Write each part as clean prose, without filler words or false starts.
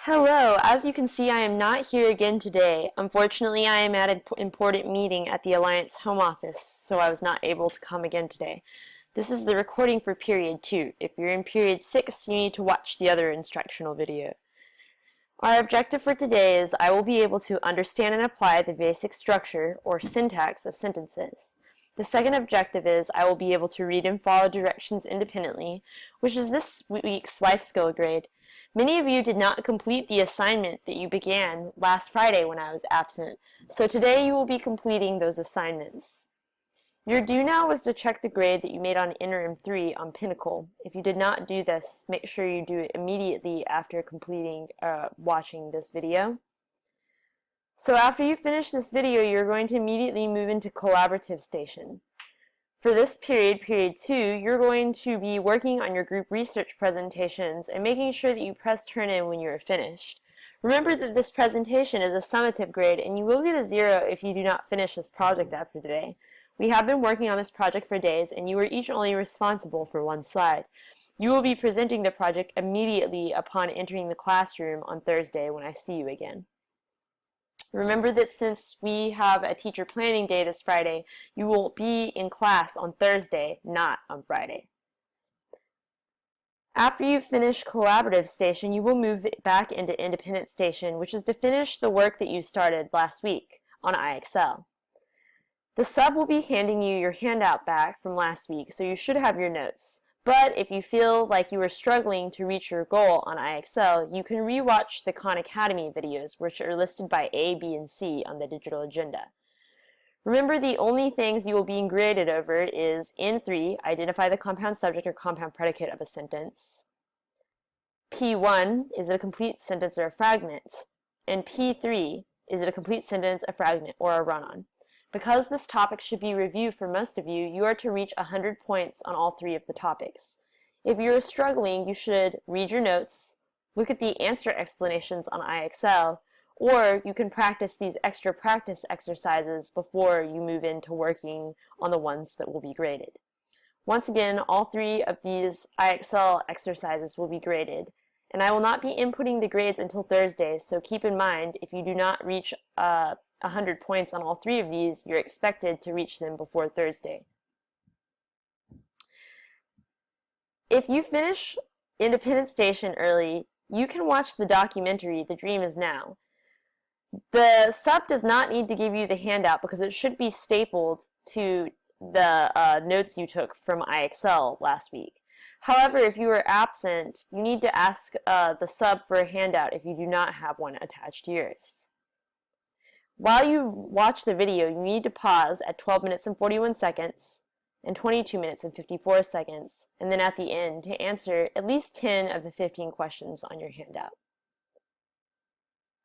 Hello, as you can see, I am not here again today. Unfortunately, I am at an important meeting at the Alliance home office, so I was not able to come again today. This is the recording for period 2. If you're in period 6, you need to watch the other instructional video. Our objective for today is I will be able to understand and apply the basic structure or syntax of sentences. The second objective is I will be able to read and follow directions independently, which is this week's life skill grade. Many of you did not complete the assignment that you began last Friday when I was absent, so today you will be completing those assignments. Your due now was to check the grade that you made on Interim 3 on Pinnacle. If you did not do this, make sure you do it immediately after watching this video. So after you finish this video, you're going to immediately move into Collaborative Station. For this period, period 2, you're going to be working on your group research presentations and making sure that you press turn in when you are finished. Remember that this presentation is a summative grade and you will get a 0 if you do not finish this project after today. We have been working on this project for days and you are each only responsible for one slide. You will be presenting the project immediately upon entering the classroom on Thursday when I see you again. Remember that since we have a teacher planning day this Friday, you will be in class on Thursday, not on Friday. After you finish Collaborative Station, you will move back into Independent Station, which is to finish the work that you started last week on IXL. The sub will be handing you your handout back from last week, so you should have your notes. But if you feel like you are struggling to reach your goal on IXL, you can rewatch the Khan Academy videos, which are listed by A, B, and C on the digital agenda. Remember, the only things you will be graded over is N3, identify the compound subject or compound predicate of a sentence. P1, is it a complete sentence or a fragment? And P3, is it a complete sentence, a fragment, or a run-on? Because this topic should be reviewed for most of you, you are to reach 100 points on all 3 of the topics. If you are struggling, you should read your notes, look at the answer explanations on IXL, or you can practice these extra practice exercises before you move into working on the ones that will be graded. Once again, all 3 of these IXL exercises will be graded, and I will not be inputting the grades until Thursday, so keep in mind if you do not reach 100 points on all 3 of these, you're expected to reach them before Thursday. If you finish Independent Station early, you can watch the documentary, The Dream Is Now. The sub does not need to give you the handout because it should be stapled to the notes you took from IXL last week. However, if you are absent, you need to ask the sub for a handout if you do not have one attached to yours. While you watch the video, you need to pause at 12 minutes and 41 seconds and 22 minutes and 54 seconds, and then at the end to answer at least 10 of the 15 questions on your handout.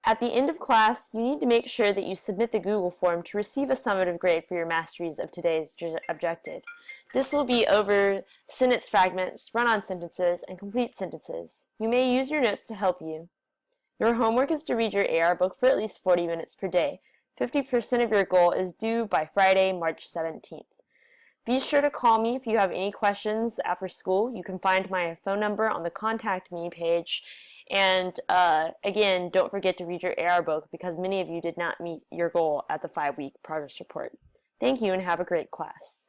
At the end of class, you need to make sure that you submit the Google form to receive a summative grade for your masteries of today's objective. This will be over sentence fragments, run-on sentences, and complete sentences. You may use your notes to help you. Your homework is to read your AR book for at least 40 minutes per day. 50% of your goal is due by Friday, March 17th. Be sure to call me if you have any questions after school. You can find my phone number on the Contact Me page. And again, don't forget to read your AR book because many of you did not meet your goal at the 5-week progress report. Thank you and have a great class.